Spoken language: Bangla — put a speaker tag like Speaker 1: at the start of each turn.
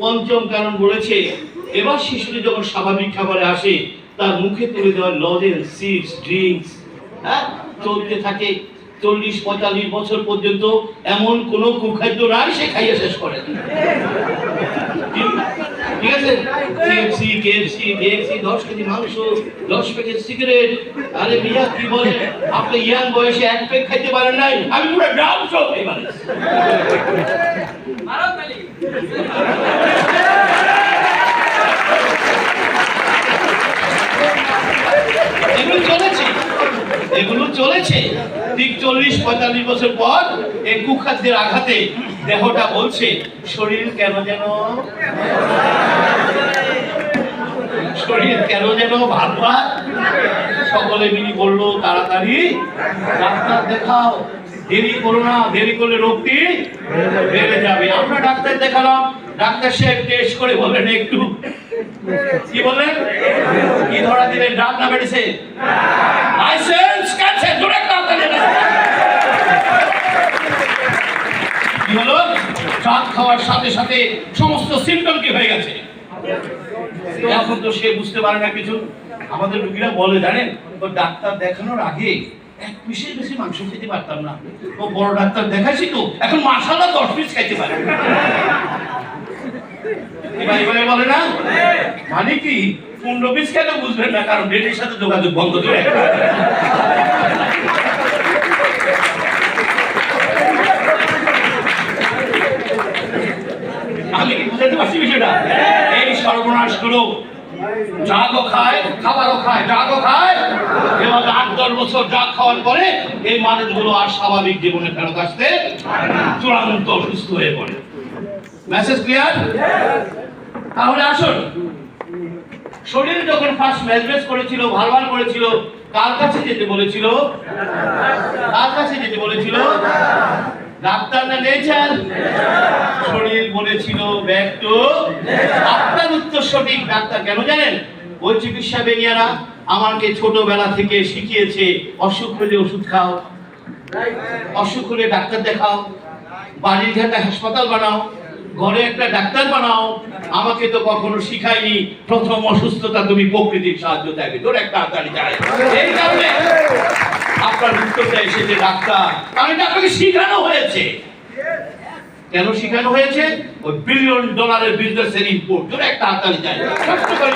Speaker 1: পঞ্চম কারণ বলেছে, এবার শিশুটি যখন স্বাভাবিক খাবারে আসে তার মুখে তুলে দেওয়া লজেন্স, চিপস, ড্রিঙ্কস চলতে থাকে 40-45 বছর পর্যন্ত। এমন কোনো কুখাদ্য নাই সে খাইয়ে শেষ করে। ঠিক আছে, সিএফসি, কেএফসি, ডিএফসি, 10 কেজি মাংস, 10 প্যাকেট সিগারেট। আরে মিয়া কি বলে, আপনি ইয়াং বয়সে এক প্যাক খাইতে পারেন নাই, আমি পুরো গ্রাম সব খাই মানে। এগুলো চলেছে ঠিক 40-45 বছর পর এই কুখাদ্যের আঘাতে দেহটা বলছে, শরীর কেন যেন ভাববা। সকলে মিলি বললো, তাড়াতাড়ি ডাক্তার দেখাও, দেরি করো না, দেরি করলে রোগটি বেড়ে যাবে। আমরা ডাক্তার দেখালাম, ডাক্তার সাহেব টেস্ট করে বললেন একটু, কি বললেন, কি ধরা দিলেন, ড্রাগ না মেডিসিন? লাইসেন্স কাছে জোরে কাটতে দেন। কি হলো, ড্রাগ খাওয়ার সাথে সাথে সমস্ত সিম্পটম কি হয়ে গেছে। এখন তো সে বুঝতে পারে না কিছু। আমাদের রোগীরা বলে, জানেন, তো ডাক্তার দেখানোর আগে এক পিসের বেশি মাংস খেতে পারতাম না, ও বড় ডাক্তার দেখাইছি তো এখন মাশাআল্লাহ 10 পিস খাইতে পারে। বলে না, মানে কি 15 পিস খেলে বুঝবেন না, কারণ ডেটের সাথে যোগাযোগ বন্ধ করে। আমি কি বুঝাতে পারছি বিষয়টা? এই সর্বনাশ গুলো ড্রাগও খায়, খাবারও খায়, ড্রাগও খায়, এবং 8-10 বছর ড্রাগ খাওয়ার পরে এই মানুষগুলো আর স্বাভাবিক জীবনে ফেরত আসতে চূড়ান্ত অসুস্থ হয়ে পড়ে। Message clear? তাহলে আসুন, শরীর যখন ফার্স্ট মেজমেজ করেছিল, ভালভাল করেছিল, কার কাছে যেতে বলেছিল? কার কাছে যেতে বলেছিল? ডাক্তার না নেচার? শরীর বলেছিল ব্যাক টু। আপনার উত্তর সঠিক। ডাক্তার কেন জানেন? ওই চিকিৎসা বেনিয়ারা আমাকে ছোটবেলা থেকে শিখিয়েছে, অসুখ হলে ওষুধ খাও, অসুখ হলে ডাক্তার দেখাও, বাড়ির ঘাটে হাসপাতাল বানাও, ঘরে একটা ডাক্তার বানাও। আমাকে তো কখনো শিখায়নি প্রথম অসুস্থতা তুমি প্রকৃতির সাহায্য চাইবে, তোর একটা তাড়াতাড়ি চাই। এই কারণে আপনার উত্তরটা এসেছে ডাক্তার, কারণ এটা আপনাকে শিখানো হয়েছে। কেন শিখানো হয়েছে? ওই $1 বিলিয়ন বিজনেসের ইনপুট, তোর একটা তাড়াতাড়ি চাই, কষ্ট করে